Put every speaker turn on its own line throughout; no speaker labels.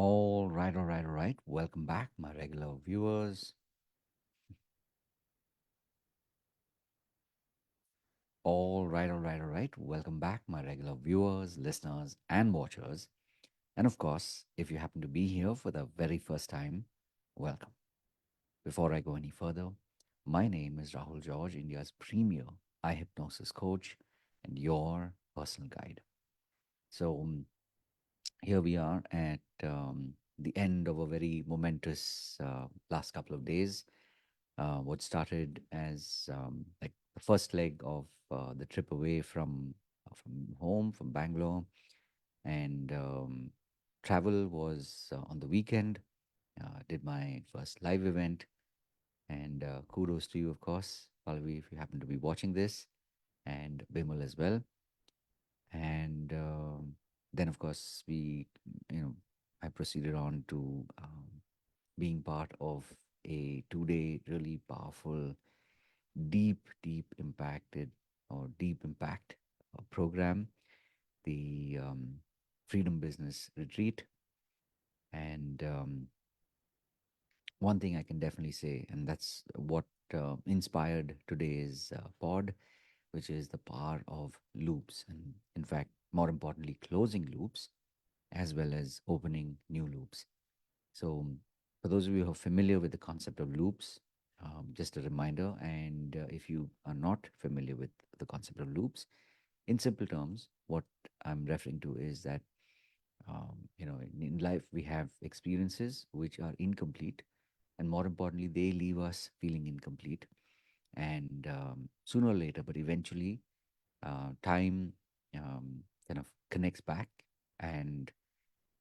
All right. Welcome back, my regular viewers. All right. Welcome back, my regular viewers, listeners, and watchers. And of course, if you happen to be here for the very first time, welcome. Before I go any further, my name is Rahul George, India's premier eye hypnosis coach and your personal guide. So, here we are at the end of a very momentous last couple of days. What started as like the first leg of the trip away from home, from Bangalore, and travel was on the weekend. Did my first live event, and kudos to you, of course, Pallavi, if you happen to be watching this, and Bimal as well. And then, of course, you know, I proceeded on to being part of a 2 day really powerful, deep impacted or deep impact program, the Freedom Business Retreat. And one thing I can definitely say, and that's what inspired today's pod, which is the power of loops. And in fact, more importantly, closing loops as well as opening new loops. So, for those of you who are familiar with the concept of loops, just a reminder, and if you are not familiar with the concept of loops, in simple terms, what I'm referring to is that in life we have experiences which are incomplete, and more importantly, they leave us feeling incomplete. And sooner or later, but eventually, time kind of connects back, and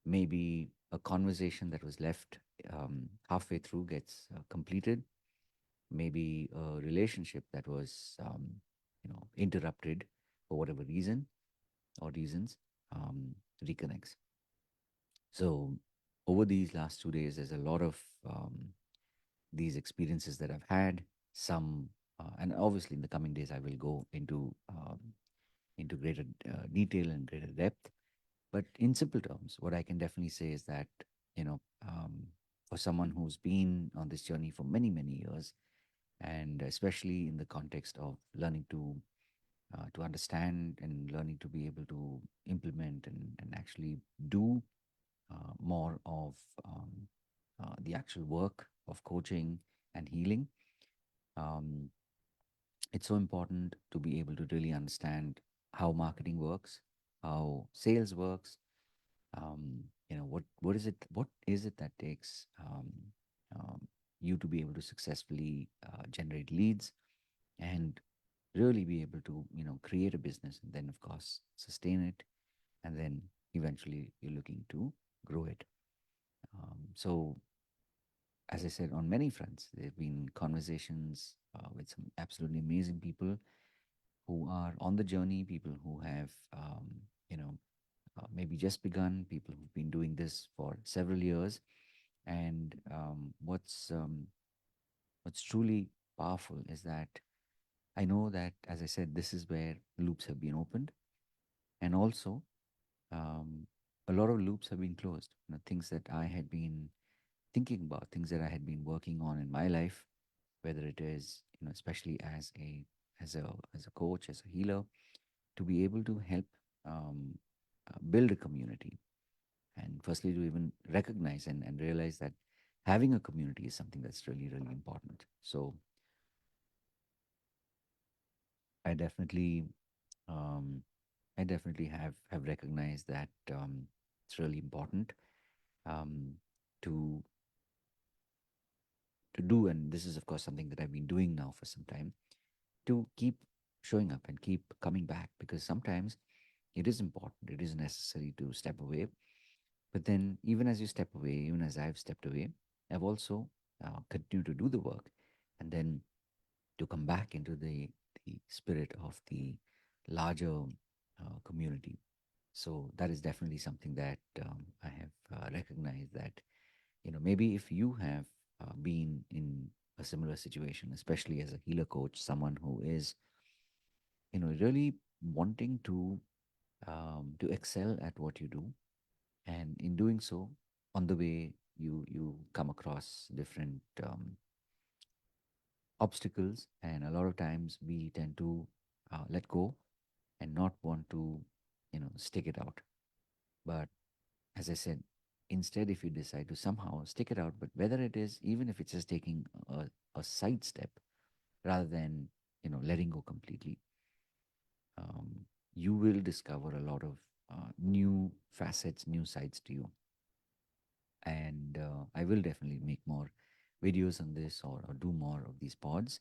maybe a conversation that was left halfway through gets completed. Maybe a relationship that was interrupted for whatever reason or reasons reconnects. So over these last 2 days, there's a lot of these experiences that I've had. Some and obviously in the coming days I will go into greater detail and greater depth. But in simple terms, what I can definitely say is that, you know, for someone who's been on this journey for many years, and especially in the context of learning to understand and learning to be able to implement and actually do more of the actual work of coaching and healing, um, it's so important to be able to really understand how marketing works, how sales works. What is it that takes you to be able to successfully generate leads and really be able to create a business, and then of course sustain it, and then eventually you're looking to grow it. So as I said, on many fronts there have been conversations with some absolutely amazing people who are on the journey, people who have you know maybe just begun, people who've been doing this for several years. And what's truly powerful is that I know that, as I said, this is where loops have been opened, and also um, a lot of loops have been closed. Things that I had been thinking about, things that I had been working on in my life, whether it is, especially as a coach, as a healer, to be able to help build a community, and firstly to even recognize and realize that having a community is something that's really important. So I definitely um, I definitely have recognized that it's really important um, to do, and this is of course something that I've been doing now for some time, to keep showing up and keep coming back, because sometimes it is important, it is necessary to step away. But then, even as you step away, even as I've stepped away, I've also continued to do the work, and then to come back into the spirit of the larger community. So that is definitely something that I have recognized that, maybe if you have been in a similar situation, especially as a healer coach, someone who is, really wanting to excel at what you do, and in doing so, on the way, you come across different obstacles, and a lot of times we tend to let go and not want to, stick it out. But as I said, instead, if you decide to somehow stick it out, but whether it is, even if it's just taking a side step rather than, letting go completely, um, you will discover a lot of new facets, new sides to you. And I will definitely make more videos on this, or do more of these pods.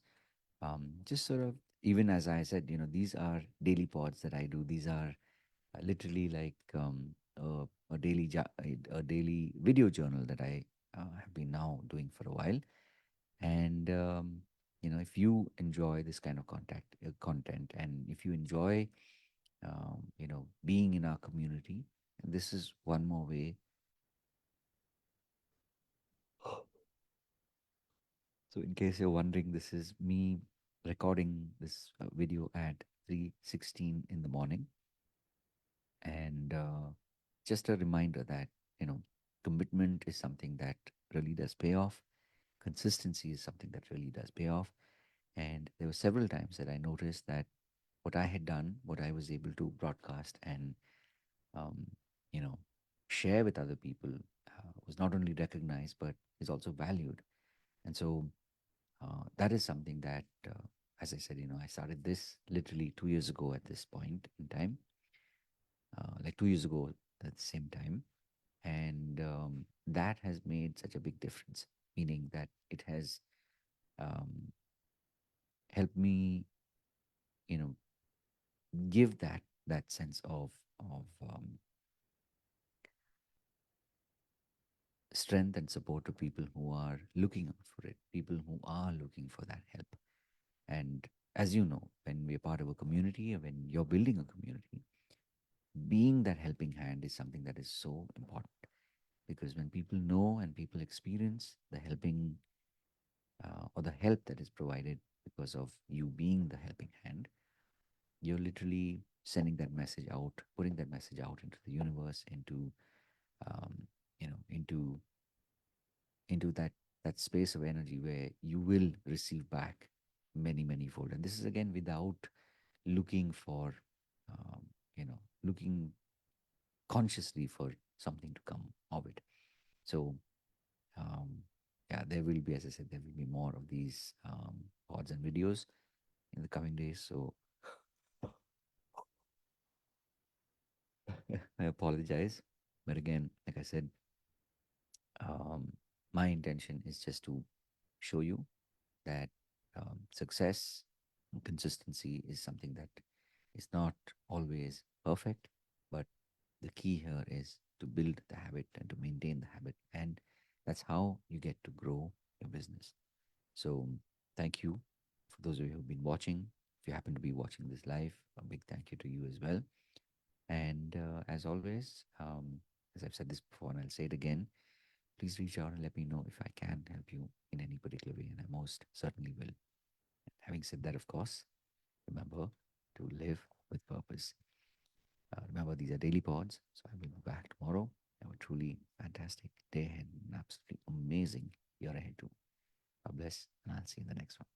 Just sort of, even as I said, these are daily pods that I do. These are literally like a daily video journal that I have been now doing for a while. And if you enjoy this kind of content, and if you enjoy being in our community, this is one more way. So, in case you're wondering, this is me recording this video at 3:16 in the morning, and just a reminder that commitment is something that really does pay off. Consistency is something that really does pay off. And there were several times that I noticed that what I had done, what I was able to broadcast and um, you know share with other people, was not only recognized but is also valued. And so that is something that, as I said, I started this literally 2 years ago at this point in time, like 2 years ago at the same time. And that has made such a big difference, meaning that it has um, helped me, you know, give that sense of strength and support to people who are looking out for it, people who are looking for that help. And as you know, when we're part of a community, or when you're building a community, being that helping hand is something that is so important, because when people know and people experience the helping, or the help that is provided because of you being the helping hand, you're literally sending that message out, putting that message out into the universe, into um, into that space of energy where you will receive back many fold. And this is again without looking for, um, looking consciously for something to come of it. So, um, yeah, there will be, as I said, there will be more of these pods and videos in the coming days. So I apologize. But again, like I said, um, my intention is just to show you that success and consistency is something that is not always perfect, but the key here is to build the habit and to maintain the habit. And that's how you get to grow your business. So, thank you for those of you who've been watching. If you happen to be watching this live, a big thank you to you as well. And as always, as I've said this before and I'll say it again, please reach out and let me know if I can help you in any particular way, and I most certainly will. Having said that, of course, remember to live with purpose. Remember, these are daily pods, so I will be back tomorrow. Have a truly fantastic day ahead, an absolutely amazing year ahead too. God bless, and I'll see you in the next one.